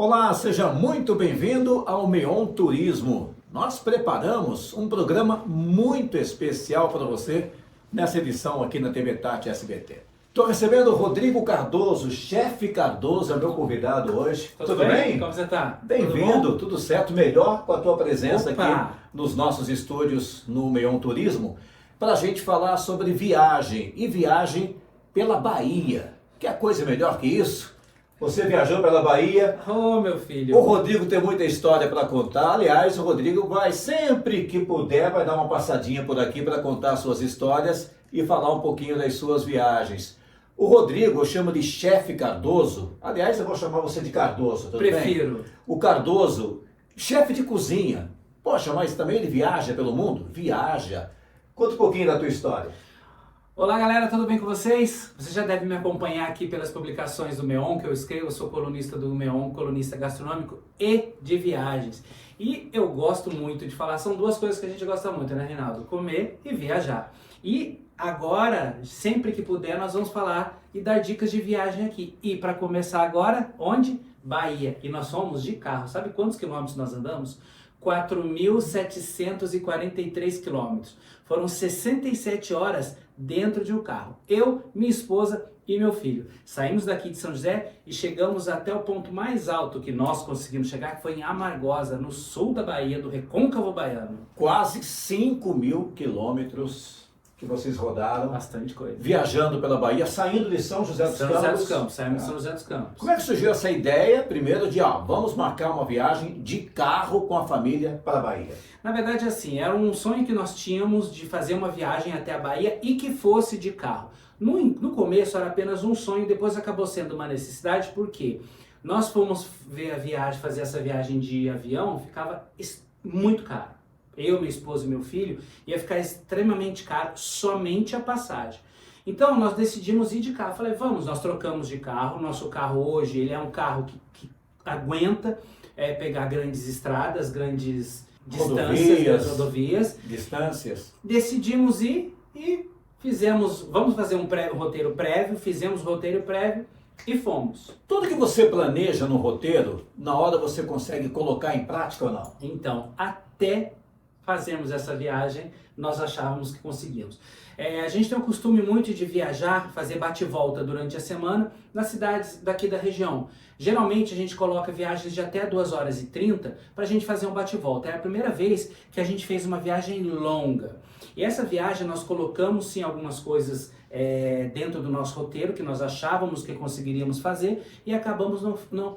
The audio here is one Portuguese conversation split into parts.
Olá, seja muito bem-vindo ao Meon Turismo. Nós preparamos um programa muito especial para você nessa edição aqui na TV Tati SBT. Estou recebendo o Rodrigo Cardoso, chefe Cardoso, é meu convidado hoje. Tudo bem? Como você está? Bem-vindo, tudo certo, melhor com a tua presença Opa! aqui nos nossos estúdios no Meon Turismo, para a gente falar sobre viagem e viagem pela Bahia. Que coisa melhor que isso? Você viajou pela Bahia. Oh, meu filho. O Rodrigo tem muita história para contar. Aliás, o Rodrigo vai, sempre que puder, vai dar uma passadinha por aqui para contar suas histórias e falar um pouquinho das suas viagens. O Rodrigo, eu chamo de chefe Cardoso. Aliás, eu vou chamar você de Cardoso, tudo bem? Prefiro. O Cardoso, chefe de cozinha. Poxa, mas também ele viaja pelo mundo? Viaja. Conta um pouquinho da tua história. Olá, galera, tudo bem com vocês? Você já deve me acompanhar aqui pelas publicações do Meon, que eu escrevo, eu sou colunista do Meon, colunista gastronômico e de viagens. E eu gosto muito de falar, são duas coisas que a gente gosta muito, né, Reinaldo? Comer e viajar. E agora, sempre que puder, nós vamos falar e dar dicas de viagem aqui. E para começar agora, onde? Bahia. E nós fomos de carro. Sabe quantos quilômetros nós andamos? 4.743 quilômetros. Foram 67 horas dentro de um carro. Eu, minha esposa e meu filho. Saímos daqui de São José e chegamos até o ponto mais alto que nós conseguimos chegar, que foi em Amargosa, no sul da Bahia, do Recôncavo Baiano. Quase 5.000 quilômetros que vocês rodaram. Bastante coisa. Viajando pela Bahia, saindo de São José dos Campos. São José dos Campos, saímos de São José dos Campos. Como é que surgiu essa ideia, primeiro, de vamos marcar uma viagem de carro com a família para a Bahia? Na verdade, assim, era um sonho que nós tínhamos de fazer uma viagem até a Bahia e que fosse de carro. No começo era apenas um sonho, depois acabou sendo uma necessidade, porque nós fomos ver a viagem, fazer essa viagem de avião, ficava muito caro. Eu, minha esposa e meu filho, ia ficar extremamente caro somente a passagem. Então nós decidimos ir de carro. Falei, vamos, nós trocamos de carro. Nosso carro hoje, ele é um carro que aguenta pegar grandes estradas, grandes distâncias, rodovias. Distâncias. Decidimos ir e vamos fazer um roteiro prévio, fizemos o roteiro prévio e fomos. Tudo que você planeja no roteiro, na hora você consegue colocar em prática ou não? Então, até fazermos essa viagem, nós achávamos que conseguíamos. A gente tem o costume muito de viajar, fazer bate-volta durante a semana nas cidades daqui da região. Geralmente a gente coloca viagens de até 2h30 para a gente fazer um bate-volta. É a primeira vez que a gente fez uma viagem longa. E essa viagem nós colocamos sim algumas coisas dentro do nosso roteiro que nós achávamos que conseguiríamos fazer e acabamos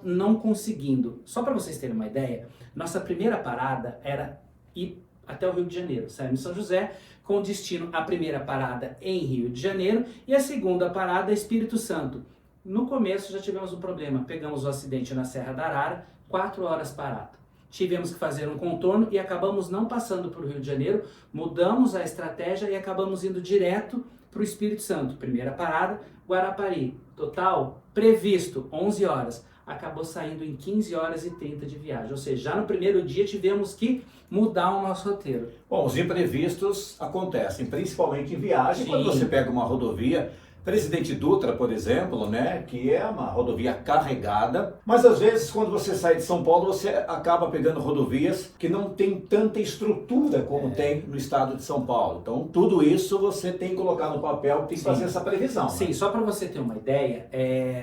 não conseguindo. Só para vocês terem uma ideia, nossa primeira parada era ir até o Rio de Janeiro. Saímos de São José com destino a primeira parada em Rio de Janeiro e a segunda parada Espírito Santo. No começo já tivemos um problema, pegamos o acidente na Serra da Arara, 4 horas parado. Tivemos que fazer um contorno e acabamos não passando por Rio de Janeiro, mudamos a estratégia e acabamos indo direto para o Espírito Santo. Primeira parada, Guarapari. Total, previsto, 11 horas. Acabou saindo em 15h30 de viagem. Ou seja, já no primeiro dia tivemos que mudar o nosso roteiro. Bom, os imprevistos acontecem, principalmente em viagem, Sim. Quando você pega uma rodovia, Presidente Dutra, por exemplo, né, que é uma rodovia carregada, mas às vezes quando você sai de São Paulo, você acaba pegando rodovias que não tem tanta estrutura como tem no estado de São Paulo. Então, tudo isso você tem que colocar no papel, tem que fazer essa previsão. Sim, né? só para você ter uma ideia,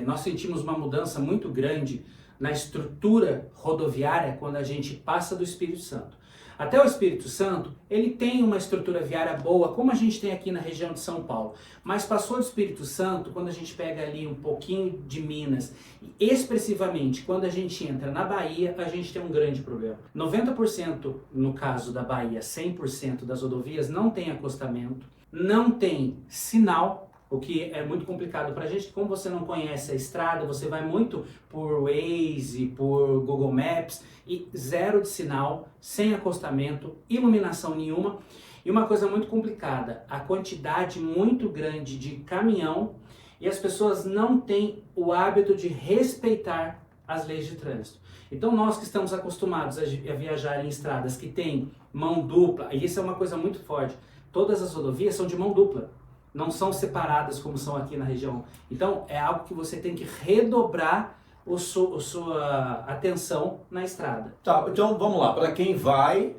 nós sentimos uma mudança muito grande na estrutura rodoviária quando a gente passa do Espírito Santo. Até o Espírito Santo, ele tem uma estrutura viária boa, como a gente tem aqui na região de São Paulo. Mas passou do Espírito Santo, quando a gente pega ali um pouquinho de Minas, e expressivamente, quando a gente entra na Bahia, a gente tem um grande problema. 90% no caso da Bahia, 100% das rodovias não tem acostamento, não tem sinal, o que é muito complicado pra gente, como você não conhece a estrada, você vai muito por Waze, por Google Maps, e zero de sinal, sem acostamento, iluminação nenhuma. E uma coisa muito complicada, a quantidade muito grande de caminhão e as pessoas não têm o hábito de respeitar as leis de trânsito. Então nós que estamos acostumados a viajar em estradas que tem mão dupla, e isso é uma coisa muito forte, todas as rodovias são de mão dupla. Não são separadas como são aqui na região. Então é algo que você tem que redobrar sua atenção na estrada. Tá, então vamos lá. Para quem vai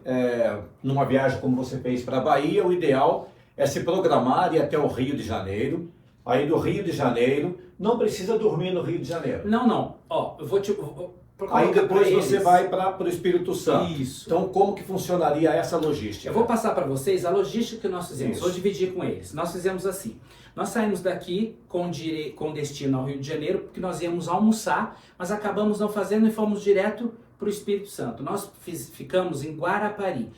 numa viagem como você fez para a Bahia, o ideal é se programar e ir até o Rio de Janeiro. Aí do Rio de Janeiro, não precisa dormir no Rio de Janeiro. Não. Ó, eu vou te... Aí depois você vai para o Espírito Santo. Isso. Então como que funcionaria essa logística? Eu vou passar para vocês a logística que nós fizemos. Isso. Vou dividir com eles. Nós fizemos assim. Nós saímos daqui com destino ao Rio de Janeiro, porque nós íamos almoçar, mas acabamos não fazendo e fomos direto para o Espírito Santo. Nós ficamos em Guarapari.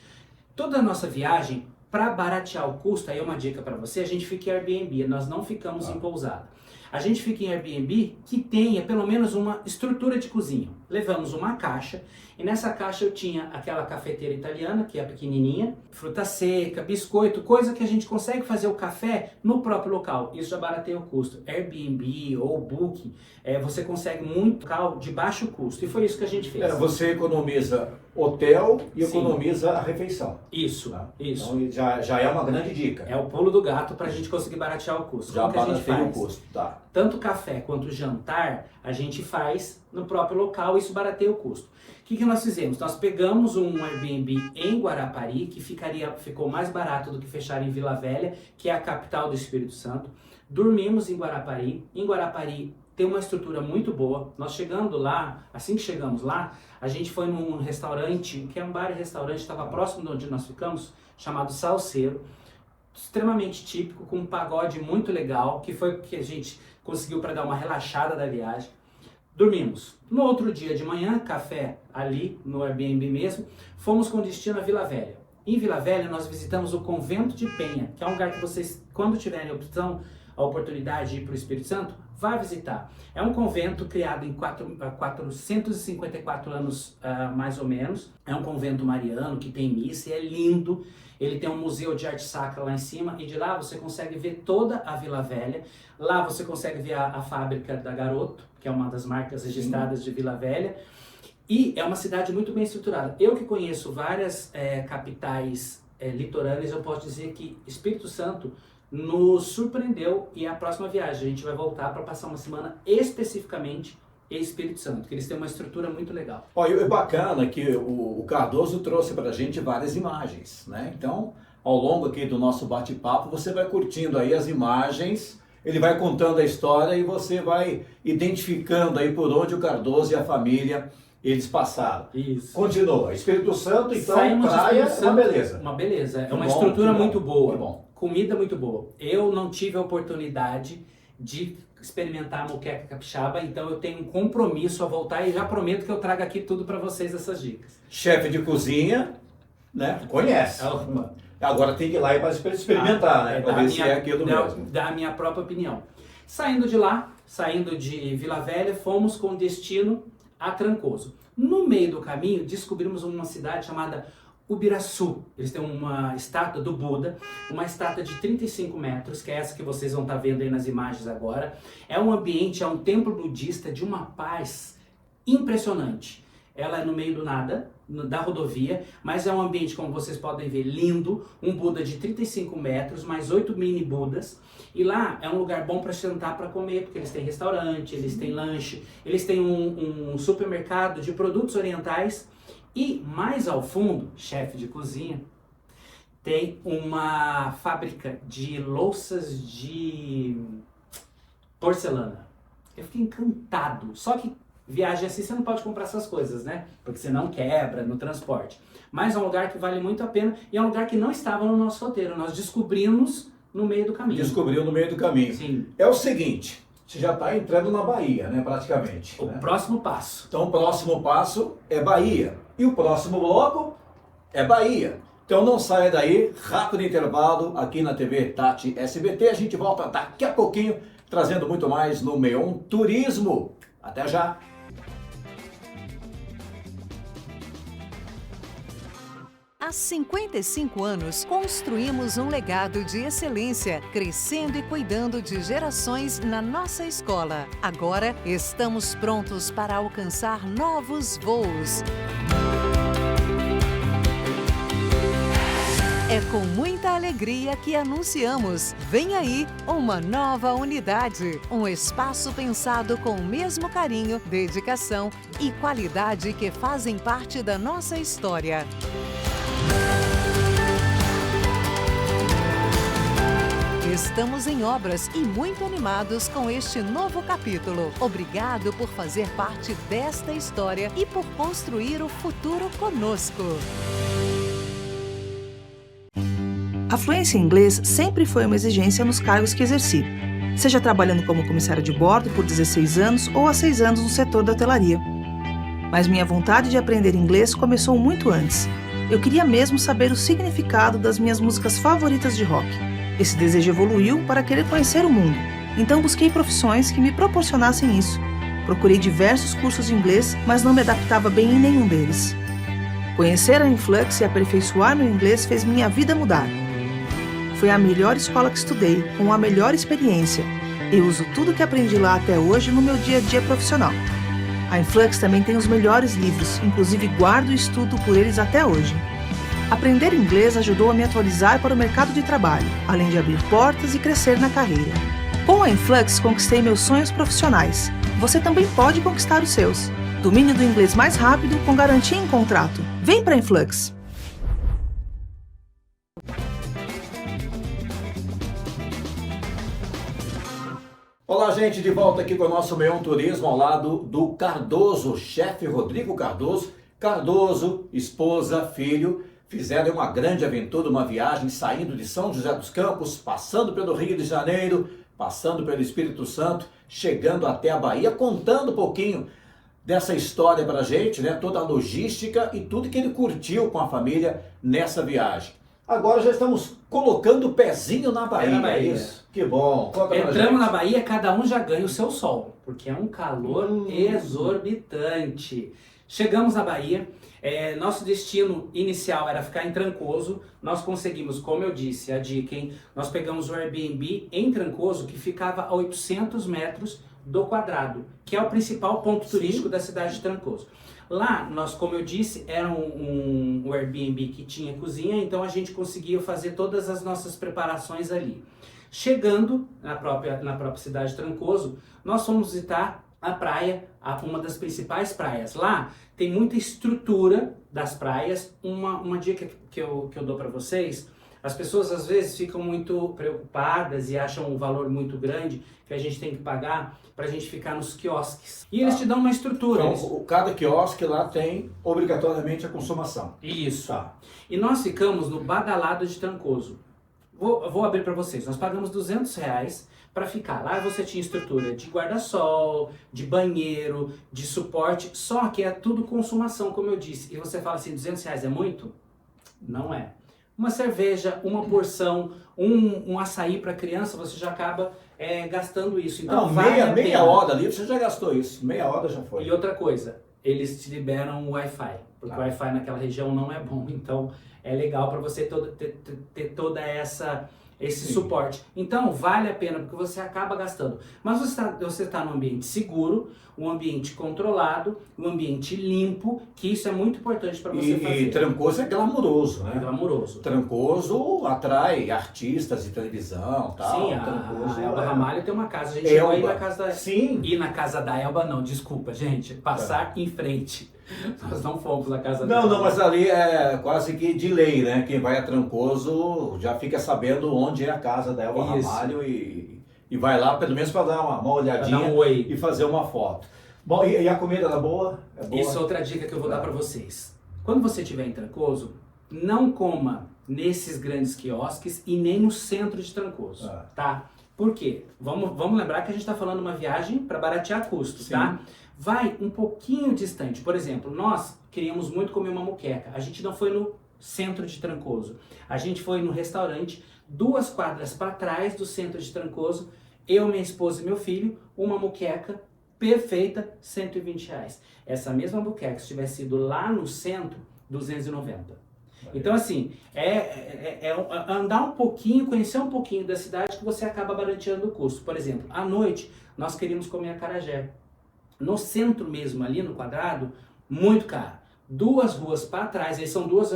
Toda a nossa viagem, para baratear o custo, aí é uma dica para você, a gente fica em Airbnb, nós não ficamos em pousada. A gente fica em Airbnb que tenha pelo menos uma estrutura de cozinha. Levamos uma caixa e nessa caixa eu tinha aquela cafeteira italiana, que é pequenininha, fruta seca, biscoito, coisa que a gente consegue fazer o café no próprio local. Isso já barateia o custo. Airbnb ou Booking, você consegue muito local de baixo custo. E foi isso que a gente fez. Você economiza hotel e Sim. economiza a refeição. Isso, Tá? isso. Então já é uma grande dica. É o pulo do gato para a gente conseguir baratear o custo. Já Como que a gente barateia o faz? custo. Tá. Tanto café quanto jantar, a gente faz no próprio local e isso barateia o custo. O que nós fizemos? Nós pegamos um Airbnb em Guarapari, que ficou mais barato do que fechar em Vila Velha, que é a capital do Espírito Santo. Dormimos em Guarapari. Em Guarapari tem uma estrutura muito boa. Nós chegando lá, assim que chegamos lá, a gente foi num restaurante, que é um bar e restaurante, estava próximo de onde nós ficamos, chamado Salseiro. Extremamente típico, com um pagode muito legal, que foi o que a gente conseguiu para dar uma relaxada da viagem. Dormimos. No outro dia de manhã, café ali no Airbnb mesmo, fomos com destino a Vila Velha. Em Vila Velha nós visitamos o Convento de Penha, que é um lugar que vocês, quando tiverem a oportunidade de ir para o Espírito Santo, vá visitar. É um convento criado em 454 anos, mais ou menos. É um convento mariano que tem missa e é lindo. Ele tem um museu de arte sacra lá em cima e de lá você consegue ver toda a Vila Velha. Lá você consegue ver a fábrica da Garoto, que é uma das marcas registradas de Vila Velha. E é uma cidade muito bem estruturada. Eu que conheço várias capitais litorâneas, eu posso dizer que Espírito Santo nos surpreendeu e a próxima viagem a gente vai voltar para passar uma semana especificamente em Espírito Santo, que eles têm uma estrutura muito legal. Olha, é bacana que o Cardoso trouxe para a gente várias imagens, né? Então, ao longo aqui do nosso bate-papo, você vai curtindo aí as imagens, ele vai contando a história e você vai identificando aí por onde o Cardoso e a família eles passaram. Isso. Continua. Espírito Santo, então, Saímos de praia, Espírito Santo, uma beleza. Uma beleza. É uma Que bom, estrutura que bom, muito boa. que bom. Comida muito boa. Eu não tive a oportunidade de experimentar a moqueca capixaba, então eu tenho um compromisso a voltar e já prometo que eu trago aqui tudo para vocês, essas dicas. Chefe de cozinha, né? Conhece. Agora tem que ir lá e para experimentar, né? Para ver se é aquilo mesmo. Da minha própria opinião. Saindo de lá, saindo de Vila Velha, fomos com destino a Trancoso. No meio do caminho, descobrimos uma cidade chamada Ubiraçu. Eles têm uma estátua do Buda, uma estátua de 35 metros, que é essa que vocês vão estar vendo aí nas imagens agora. É um ambiente, é um templo budista de uma paz impressionante. Ela é no meio do nada, da rodovia, mas é um ambiente, como vocês podem ver, lindo. Um Buda de 35 metros, mais 8 mini Budas. E lá é um lugar bom para sentar para comer, porque eles têm restaurante, eles têm lanche, eles têm um supermercado de produtos orientais. E mais ao fundo, chefe de cozinha, tem uma fábrica de louças de porcelana. Eu fiquei encantado. Só que viagem assim você não pode comprar essas coisas, né? Porque você não quebra no transporte. Mas é um lugar que vale muito a pena e é um lugar que não estava no nosso roteiro. Nós descobrimos no meio do caminho. Descobriu no meio do caminho. Sim. É o seguinte, você já está entrando na Bahia, né? Praticamente. O próximo passo. Então o próximo passo é Bahia. E o próximo bloco é Bahia. Então não saia daí, rápido intervalo aqui na TV Tati SBT. A gente volta daqui a pouquinho, trazendo muito mais no Meon Turismo. Até já! Há 55 anos, construímos um legado de excelência, crescendo e cuidando de gerações na nossa escola. Agora, estamos prontos para alcançar novos voos. É com muita alegria que anunciamos. Vem aí uma nova unidade. Um espaço pensado com o mesmo carinho, dedicação e qualidade que fazem parte da nossa história. Estamos em obras e muito animados com este novo capítulo. Obrigado por fazer parte desta história e por construir o futuro conosco. A fluência em inglês sempre foi uma exigência nos cargos que exerci, seja trabalhando como comissária de bordo por 16 anos ou há 6 anos no setor da hotelaria. Mas minha vontade de aprender inglês começou muito antes. Eu queria mesmo saber o significado das minhas músicas favoritas de rock. Esse desejo evoluiu para querer conhecer o mundo, então busquei profissões que me proporcionassem isso. Procurei diversos cursos de inglês, mas não me adaptava bem em nenhum deles. Conhecer a Influx e aperfeiçoar meu inglês fez minha vida mudar. Foi a melhor escola que estudei, com a melhor experiência. Eu uso tudo que aprendi lá até hoje no meu dia a dia profissional. A Influx também tem os melhores livros, inclusive guardo e estudo por eles até hoje. Aprender inglês ajudou a me atualizar para o mercado de trabalho, além de abrir portas e crescer na carreira. Com a Influx conquistei meus sonhos profissionais. Você também pode conquistar os seus. Domínio do inglês mais rápido, com garantia em contrato. Vem para a Influx! Olá, gente, de volta aqui com o nosso Meon Turismo ao lado do Cardoso, chefe Rodrigo Cardoso. Cardoso, esposa, filho, fizeram uma grande aventura, uma viagem saindo de São José dos Campos, passando pelo Rio de Janeiro, passando pelo Espírito Santo, chegando até a Bahia, contando um pouquinho dessa história pra gente, né? Toda a logística e tudo que ele curtiu com a família nessa viagem. Agora já estamos colocando o pezinho na Bahia. Na Bahia. É isso? Que bom. Conta pra gente. Entramos na Bahia, cada um já ganha o seu sol, porque é um calor exorbitante. Chegamos na Bahia, nosso destino inicial era ficar em Trancoso. Nós conseguimos, como eu disse, a dica, hein? Nós pegamos o Airbnb em Trancoso, que ficava a 800 metros do quadrado, que é o principal ponto turístico da cidade de Trancoso. Lá, nós, como eu disse, era um Airbnb que tinha cozinha, então a gente conseguia fazer todas as nossas preparações ali. Chegando na própria cidade de Trancoso, nós fomos visitar a praia, uma das principais praias. Lá tem muita estrutura das praias. Uma dica que eu dou para vocês: as pessoas às vezes ficam muito preocupadas e acham um valor muito grande que a gente tem que pagar para a gente ficar nos quiosques. E eles te dão uma estrutura. Então, cada quiosque lá tem obrigatoriamente a consumação. Isso. Tá. E nós ficamos no Badalado de Trancoso. Vou abrir para vocês. Nós pagamos R$200 para ficar. Lá você tinha estrutura de guarda-sol, de banheiro, de suporte, só que é tudo consumação, como eu disse. E você fala assim, R$200 é muito? Não é. Uma cerveja, uma porção, um açaí para criança, você já acaba gastando isso. Então, Não, vale meia hora ali, você já gastou isso. Meia hora já foi. E outra coisa, eles te liberam o Wi-Fi, porque o Wi-Fi naquela região não é bom, então é legal para você ter toda esse suporte. Então, vale a pena, porque você acaba gastando. Mas você está num ambiente seguro, um ambiente controlado, um ambiente limpo, que isso é muito importante para você fazer. E Trancoso é glamuroso, né? É glamuroso. Trancoso atrai artistas de televisão, tal. Sim, Trancoso a Elba Ramalho tem uma casa. A gente Elba. chegou aí na casa da... Sim. E na casa da Elba não, desculpa, gente. Passar em frente. Nós não fomos na casa dela. Não, mas ali é quase que de lei, né? Quem vai a Trancoso já fica sabendo onde é a casa da Elba Ramalho e vai lá pelo menos para dar uma olhadinha, dar um oi. E fazer uma foto. Bom, e a comida era boa? É boa? Isso é outra dica que eu vou dar para vocês. Quando você estiver em Trancoso, não coma nesses grandes quiosques e nem no centro de Trancoso, tá? Por quê? Vamos lembrar que a gente está falando uma viagem para baratear custos, tá? Vai um pouquinho distante. Por exemplo, nós queríamos muito comer uma moqueca. A gente não foi no centro de Trancoso. A gente foi no restaurante 2 quadras para trás do centro de Trancoso. Eu, minha esposa e meu filho, uma moqueca perfeita, R$120. Essa mesma moqueca, se tivesse ido lá no centro, R$290. Então, assim, andar um pouquinho, conhecer um pouquinho da cidade que você acaba barateando o custo. Por exemplo, à noite, nós queríamos comer acarajé. No centro mesmo, ali no quadrado, muito caro. 2 ruas para trás, são duas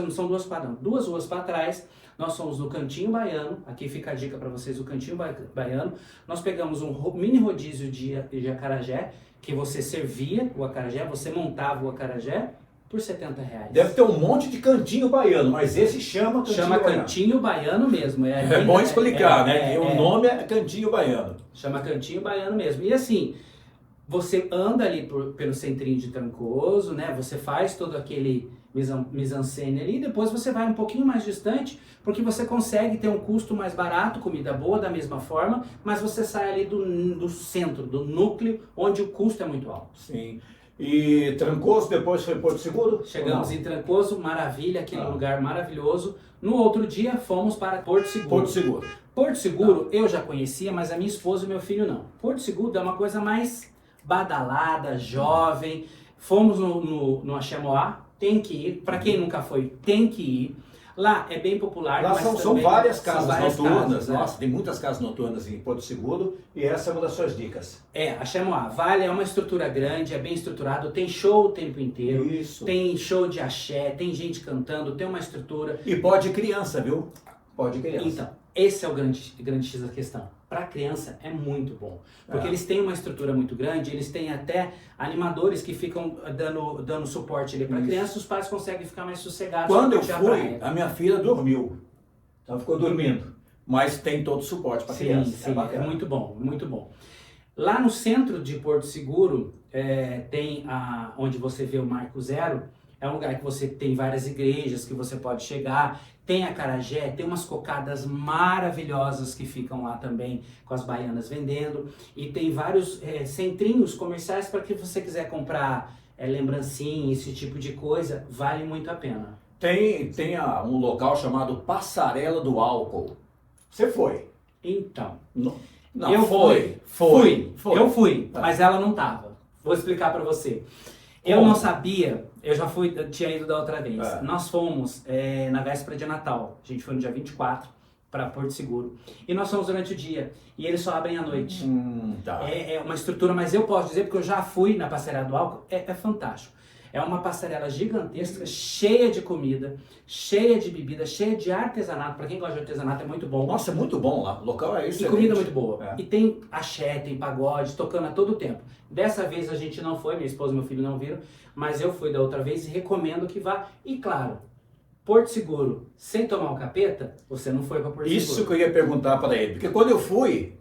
quadras, 2 ruas para trás, nós somos no Cantinho Baiano, aqui fica a dica para vocês, o Cantinho Baiano. Nós pegamos um mini rodízio de acarajé, que você servia o acarajé, você montava o acarajé por R$70. Deve ter um monte de cantinho baiano, mas esse chama Cantinho Baiano mesmo. É bom explicar, né? O nome é Cantinho Baiano. Chama Cantinho Baiano mesmo. E assim, você anda ali pelo centrinho de Trancoso, né? Você faz todo aquele mise-en-scène ali, e depois você vai um pouquinho mais distante, porque você consegue ter um custo mais barato, comida boa da mesma forma, mas você sai ali do centro, do núcleo, onde o custo é muito alto. Sim. E Trancoso, depois foi Porto Seguro? Chegamos em Trancoso, maravilha, aquele lugar maravilhoso. No outro dia fomos para Porto Seguro. Porto Seguro. Porto Seguro eu já conhecia, mas a minha esposa e meu filho não. Porto Seguro é uma coisa mais badalada, jovem. Fomos no Axé-Moá, tem que ir. Para quem nunca foi, tem que ir. Lá é bem popular. Lá são várias casas noturnas. Né? Nossa, tem muitas casas noturnas em Porto Seguro e essa é uma das suas dicas. Axé-Moá. Vale é uma estrutura grande, é bem estruturado, tem show o tempo inteiro. Isso. Tem show de axé, tem gente cantando, tem uma estrutura. E pode criança, viu? Pode criança. Então, esse é o grande X da questão. Para criança é muito bom, porque eles têm uma estrutura muito grande, eles têm até animadores que ficam dando suporte ali para criança, os pais conseguem ficar mais sossegados. Quando eu fui, a minha filha dormiu, ela ficou dormindo, mas tem todo o suporte para criança. Sim, é muito bom, muito bom. Lá no centro de Porto Seguro, tem onde você vê o Marco Zero, é um lugar que você tem várias igrejas que você pode chegar, tem acarajé, tem umas cocadas maravilhosas que ficam lá também com as baianas vendendo, e tem vários centrinhos comerciais para que você quiser comprar lembrancinha, esse tipo de coisa, vale muito a pena. Tem um local chamado Passarela do Álcool. Você foi? Então, Não, eu fui, eu fui, mas ela não tava. Vou explicar para você. Eu não sabia, eu tinha ido da outra vez. Nós fomos na véspera de Natal. A gente foi no dia 24 para Porto Seguro. E nós fomos durante o dia. E eles só abrem à noite. Tá. É uma estrutura, mas eu posso dizer, porque eu já fui na Passarela do Álcool, é fantástico. É uma passarela gigantesca, cheia de comida, cheia de bebida, cheia de artesanato. Para quem gosta de artesanato é muito bom. Nossa, é muito bom lá. O local é excelente. E comida muito boa. E tem axé, tem pagode, tocando a todo tempo. Dessa vez a gente não foi, minha esposa e meu filho não viram, mas eu fui da outra vez e recomendo que vá. E claro, Porto Seguro, sem tomar o capeta, você não foi para Porto Seguro. Isso que eu ia perguntar para ele, porque quando eu fui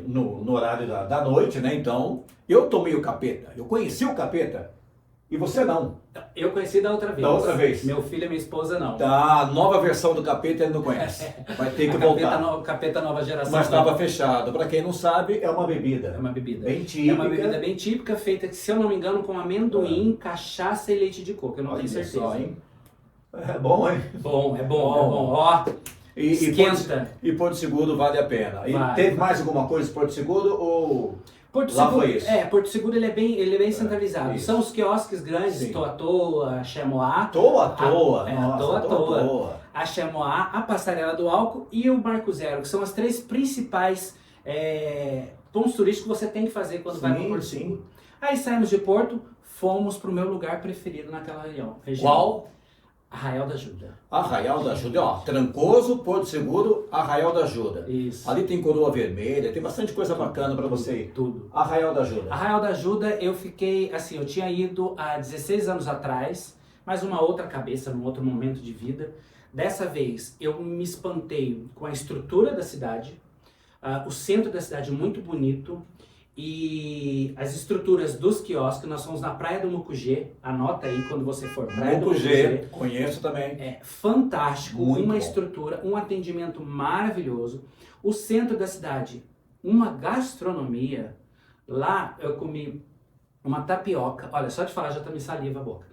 no horário da noite, né? Então, eu tomei o capeta, eu conheci o capeta. E você não? Eu conheci da outra vez. Da outra vez? Meu filho e minha esposa não. Tá, a nova versão do capeta ele não conhece. Vai ter que voltar. Capeta nova geração. Mas estava fechado. Para quem não sabe, é uma bebida. É uma bebida. Bem típica. É uma bebida bem típica, feita, se eu não me engano, com amendoim, cachaça e leite de coco. Eu não tenho certeza. Só, hein? É bom, hein? Bom, é bom. Ó, esquenta. E Porto Seguro vale a pena. E teve mais alguma coisa em Porto Seguro ou... Porto lá Seguro, foi isso? Porto Seguro ele é bem centralizado. Isso. São os quiosques grandes, Toa, Axé-Moá. Toa. Axé-Moá, a Passarela do Álcool e o Marco Zero, que são as 3 principais pontos turísticos que você tem que fazer quando vai para Porto Seguro. Aí saímos de Porto, fomos para o meu lugar preferido naquela região. Qual? Arraial da Ajuda. Arraial da Ajuda, ó, Trancoso, Porto Seguro, Arraial da Ajuda. Isso. Ali tem Coroa Vermelha, tem bastante coisa bacana para você ir. Tudo. Arraial da Ajuda. Arraial da Ajuda, eu fiquei, assim, eu tinha ido há 16 anos atrás, mas uma outra cabeça, num outro momento de vida. Dessa vez, eu me espantei com a estrutura da cidade, o centro da cidade muito bonito, e as estruturas dos quiosques. Nós fomos na Praia do Mucugê, anota aí quando você for. Praia do Mucugê, conheço também. É fantástico, muito uma bom. Estrutura, um atendimento maravilhoso. O centro da cidade, uma gastronomia. Lá eu comi uma tapioca, olha, só de falar já tá me saliva a boca.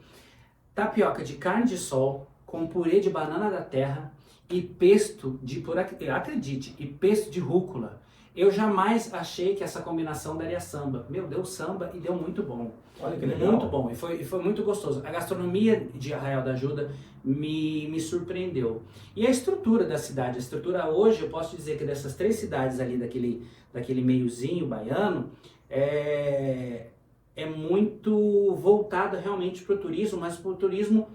Tapioca de carne de sol, com purê de banana da terra e pesto de, acredite, e pesto de rúcula. Eu jamais achei que essa combinação daria samba. Meu, deu samba e deu muito bom. Olha que legal. Muito bom, e foi muito gostoso. A gastronomia de Arraial da Ajuda me surpreendeu. E a estrutura da cidade, a estrutura hoje, eu posso dizer que dessas 3 cidades ali, daquele meiozinho baiano, é muito voltada realmente para o turismo, mas para o turismo,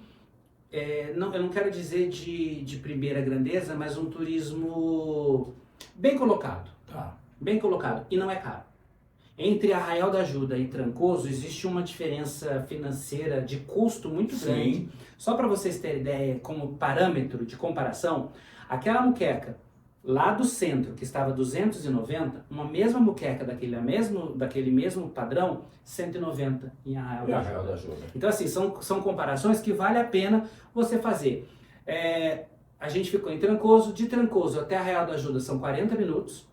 eu não quero dizer de primeira grandeza, mas um turismo bem colocado. Tá. Bem colocado, e não é caro. Entre Arraial da Ajuda e Trancoso existe uma diferença financeira de custo muito grande. Sim. Só para vocês terem ideia, como parâmetro de comparação, aquela muqueca lá do centro, que estava 290, uma mesma muqueca daquele mesmo padrão, 190 em Arraial da Ajuda. da Ajuda. Então assim, são comparações que vale a pena você fazer. A gente ficou em Trancoso, de Trancoso até Arraial da Ajuda são 40 minutos,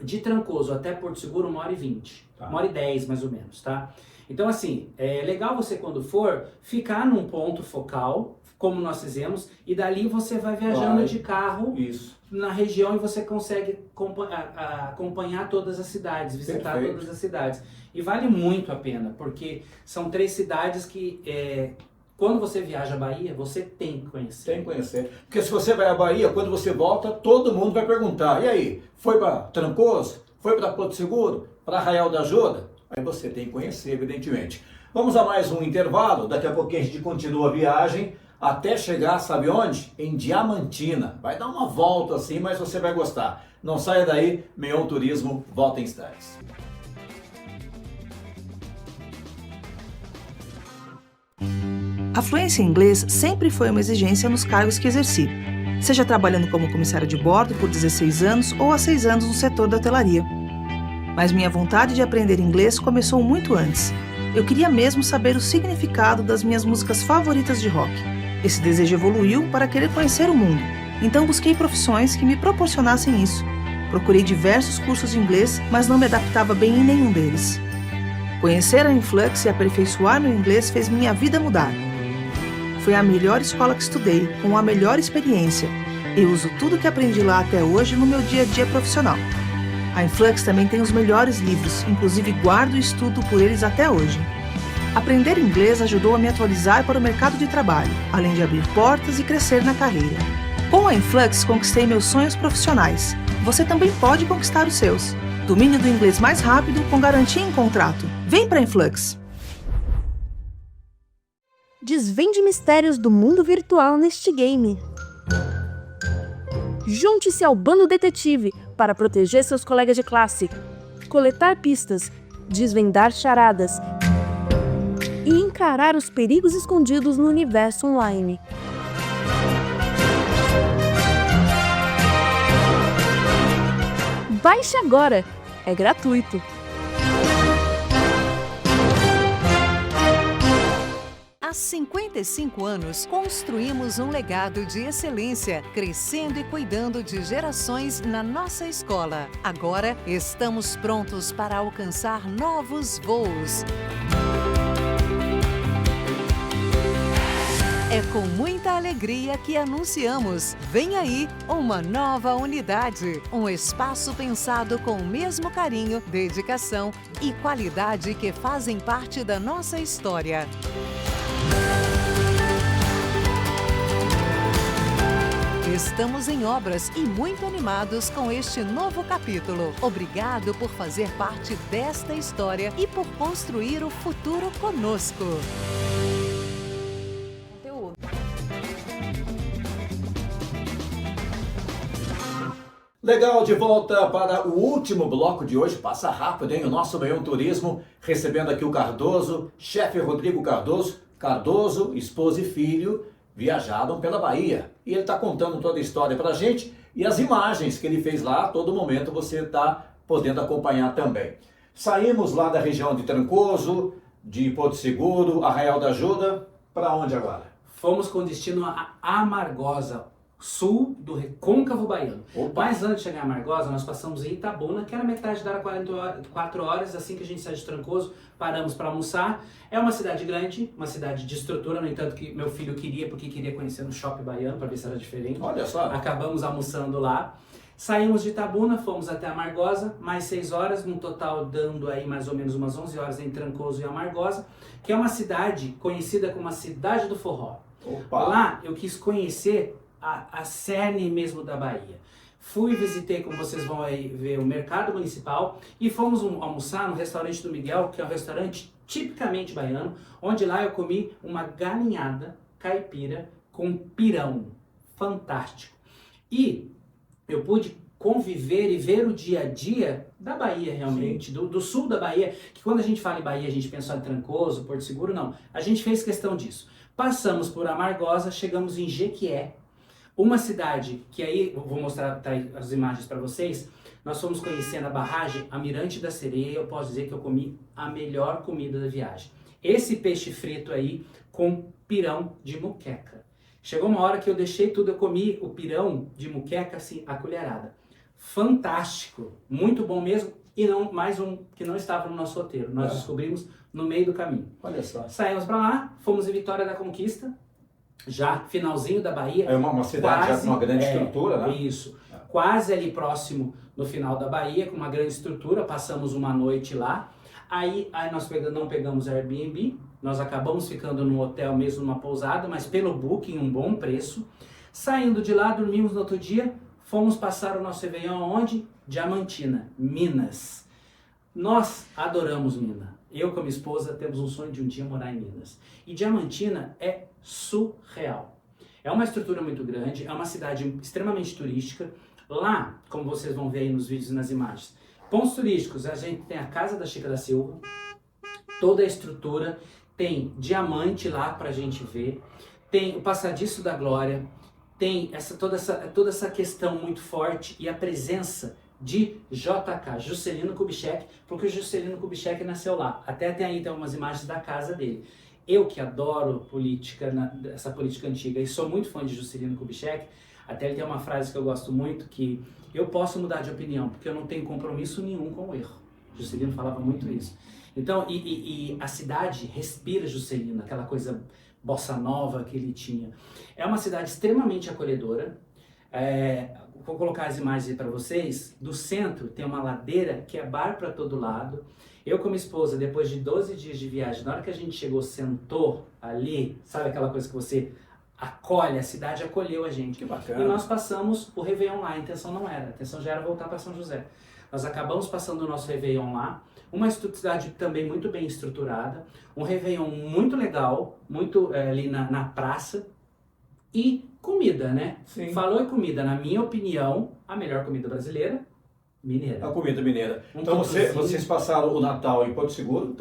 de Trancoso até Porto Seguro 1h20, Tá. 1h10 mais ou menos, tá? Então assim, é legal você quando for, ficar num ponto focal, como nós fizemos, e dali você vai viajando de carro Isso. na região e você consegue acompanhar todas as cidades, visitar Perfeito. todas as cidades. E vale muito a pena, porque são 3 cidades que, quando você viaja à Bahia, você tem que conhecer. Tem que conhecer. Porque se você vai à Bahia, quando você volta, todo mundo vai perguntar, e aí, foi para Trancoso? Foi para Porto Seguro? Para Arraial da Ajuda? Aí você tem que conhecer, evidentemente. Vamos a mais um intervalo, daqui a pouquinho a gente continua a viagem, até chegar, sabe onde? Em Diamantina. Vai dar uma volta assim, mas você vai gostar. Não saia daí, Meion Turismo volta em instantes. A fluência em inglês sempre foi uma exigência nos cargos que exerci, seja trabalhando como comissária de bordo por 16 anos ou há 6 anos no setor da hotelaria. Mas minha vontade de aprender inglês começou muito antes. Eu queria mesmo saber o significado das minhas músicas favoritas de rock. Esse desejo evoluiu para querer conhecer o mundo, então busquei profissões que me proporcionassem isso. Procurei diversos cursos de inglês, mas não me adaptava bem em nenhum deles. Conhecer a Influx e aperfeiçoar meu inglês fez minha vida mudar. Foi a melhor escola que estudei, com a melhor experiência. Eu uso tudo que aprendi lá até hoje no meu dia a dia profissional. A Influx também tem os melhores livros, inclusive guardo e estudo por eles até hoje. Aprender inglês ajudou a me atualizar para o mercado de trabalho, além de abrir portas e crescer na carreira. Com a Influx conquistei meus sonhos profissionais. Você também pode conquistar os seus. Domínio do inglês mais rápido com garantia em contrato. Vem para a Influx! Desvende mistérios do mundo virtual neste game. Junte-se ao Bando Detetive para proteger seus colegas de classe, coletar pistas, desvendar charadas e encarar os perigos escondidos no universo online. Baixe agora! É gratuito! Há 55 anos, construímos um legado de excelência, crescendo e cuidando de gerações na nossa escola. Agora, estamos prontos para alcançar novos voos. É com muita alegria que anunciamos: vem aí uma nova unidade, um espaço pensado com o mesmo carinho, dedicação e qualidade que fazem parte da nossa história. Estamos em obras e muito animados com este novo capítulo. Obrigado por fazer parte desta história e por construir o futuro conosco. Legal, de volta para o último bloco de hoje. Passa rápido, hein? O nosso Meion Turismo, recebendo aqui o Cardoso, chefe Rodrigo Cardoso. Cardoso, esposa e filho, viajaram pela Bahia. E ele está contando toda a história para a gente e as imagens que ele fez lá, a todo momento você está podendo acompanhar também. Saímos lá da região de Trancoso, de Porto Seguro, Arraial da Ajuda, para onde agora? Fomos com destino a Amargosa, sul do Recôncavo Baiano. Opa. Mas antes de chegar a Amargosa, nós passamos em Itabuna, que era metade da 44 horas, assim que a gente sai de Trancoso, paramos para almoçar. É uma cidade grande, uma cidade de estrutura, no entanto que meu filho queria, porque queria conhecer no shopping baiano, para ver se era diferente. Olha só. Acabamos almoçando lá. Saímos de Itabuna, fomos até Amargosa, mais 6 horas, no total dando aí mais ou menos umas 11 horas em Trancoso e Amargosa, que é uma cidade conhecida como a Cidade do Forró. Opa. Lá eu quis conhecer a cerne mesmo da Bahia. Fui, visitei, como vocês vão aí ver, o mercado municipal e fomos almoçar no restaurante do Miguel, que é um restaurante tipicamente baiano, onde lá eu comi uma galinhada caipira com pirão. Fantástico. E eu pude conviver e ver o dia a dia da Bahia realmente, do sul da Bahia, que quando a gente fala em Bahia a gente pensa em Trancoso, Porto Seguro, não. A gente fez questão disso. Passamos por Amargosa, chegamos em Jequié, uma cidade que aí, eu vou mostrar as imagens para vocês, nós fomos conhecendo a barragem Almirante da Sereia, eu posso dizer que eu comi a melhor comida da viagem. Esse peixe frito aí com pirão de muqueca. Chegou uma hora que eu deixei tudo, eu comi o pirão de muqueca assim, a colherada. Fantástico, muito bom mesmo, e não mais um que não estava no nosso roteiro. Nós descobrimos no meio do caminho. Olha só. Saímos para lá, fomos em Vitória da Conquista, já finalzinho da Bahia. É uma cidade já com uma grande estrutura, né? Isso, quase ali próximo no final da Bahia, com uma grande estrutura, passamos uma noite lá. Aí nós não pegamos Airbnb, nós acabamos ficando num hotel mesmo, numa pousada, mas pelo Booking, um bom preço. Saindo de lá, dormimos no outro dia, fomos passar o nosso Réveillon onde? Diamantina, Minas. Nós adoramos Minas. Eu com a minha esposa temos um sonho de um dia morar em Minas. E Diamantina é surreal. É uma estrutura muito grande, é uma cidade extremamente turística. Lá, como vocês vão ver aí nos vídeos e nas imagens, pontos turísticos, a gente tem a Casa da Chica da Silva, toda a estrutura, tem diamante lá pra gente ver, tem o Passadiço da Glória, tem toda essa questão muito forte e a presença de JK, Juscelino Kubitschek, porque o Juscelino Kubitschek nasceu lá. Até tem umas imagens da casa dele. Eu que adoro política, essa política antiga, e sou muito fã de Juscelino Kubitschek, até ele tem uma frase que eu gosto muito, que eu posso mudar de opinião, porque eu não tenho compromisso nenhum com o erro. Juscelino falava muito isso. Então, e a cidade respira Juscelino, aquela coisa bossa nova que ele tinha. É uma cidade extremamente acolhedora. Vou colocar as imagens aí para vocês. Do centro tem uma ladeira que é bar para todo lado. Eu com minha esposa, depois de 12 dias de viagem, na hora que a gente chegou, sentou ali, sabe aquela coisa que você acolhe, a cidade acolheu a gente. Que bacana. E nós passamos o Réveillon lá, a intenção não era, a intenção já era voltar para São José. Nós acabamos passando o nosso Réveillon lá, uma cidade também muito bem estruturada, um Réveillon muito legal, muito ali na praça, e comida, né? Sim. Falou em comida, na minha opinião, a melhor comida brasileira, mineira. A comida mineira. Então quituzinho. vocês passaram o Natal em Porto Seguro?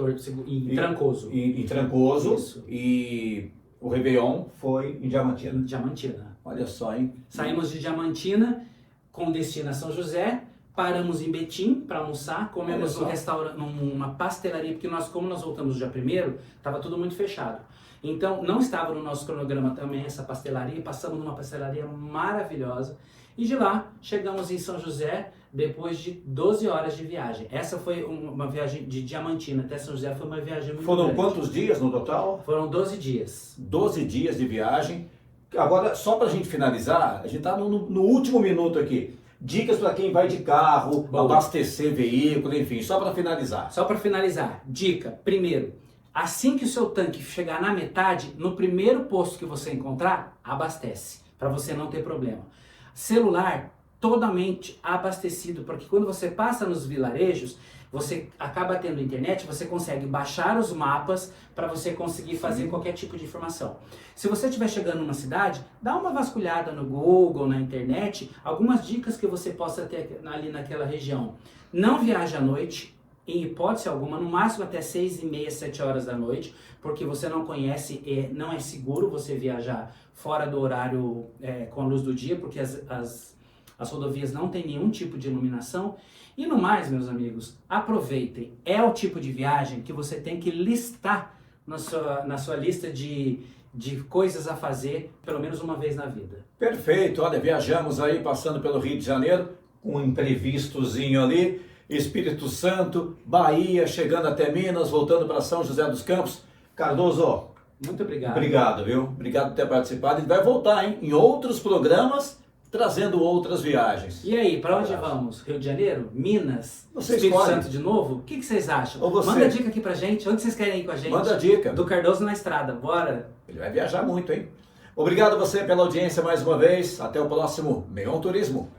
Em Trancoso. Em Trancoso. Isso. E o Réveillon foi em Diamantina. Diamantina. Olha só, hein? Saímos de Diamantina com destino a São José, paramos em Betim para almoçar, comemos num restaurante, numa pastelaria, porque como nós voltamos no dia 1º, estava tudo muito fechado. Então, não estava no nosso cronograma também essa pastelaria, passamos numa pastelaria maravilhosa, e de lá chegamos em São José depois de 12 horas de viagem. Essa foi uma viagem de Diamantina até São José, foi uma viagem muito Foram grande. quantos dias no total? Foram 12 dias. 12 dias de viagem. Agora, só para a gente finalizar, a gente está no último minuto aqui. Dicas para quem vai de carro, Boa. abastecer veículo, enfim, só para finalizar. Só para finalizar, dica, primeiro, assim que o seu tanque chegar na metade, no primeiro posto que você encontrar, abastece, para você não ter problema. Celular totalmente abastecido, porque quando você passa nos vilarejos, você acaba tendo internet, você consegue baixar os mapas para você conseguir fazer qualquer tipo de informação. Se você estiver chegando numa cidade, dá uma vasculhada no Google, na internet, algumas dicas que você possa ter ali naquela região. Não viaje à noite, em hipótese alguma, no máximo até 6h30, 7 horas da noite, porque você não conhece e não é seguro você viajar fora do horário com a luz do dia, porque as rodovias não têm nenhum tipo de iluminação. E no mais, meus amigos, aproveitem. É o tipo de viagem que você tem que listar na sua lista de coisas a fazer pelo menos uma vez na vida. Perfeito, olha, viajamos aí passando pelo Rio de Janeiro, com um imprevistozinho ali, Espírito Santo, Bahia, chegando até Minas, voltando para São José dos Campos. Cardoso, muito obrigado. Obrigado, viu? Obrigado por ter participado. A gente vai voltar, hein? Em outros programas, trazendo outras viagens. E aí, para onde vamos? Rio de Janeiro? Minas? Você Espírito escolhe. Santo de novo? O que vocês acham? Ou você. Manda dica aqui pra gente. Onde vocês querem ir com a gente? Manda dica. Do Cardoso na estrada. Bora! Ele vai viajar muito, hein? Obrigado a você pela audiência mais uma vez. Até o próximo Meon Turismo.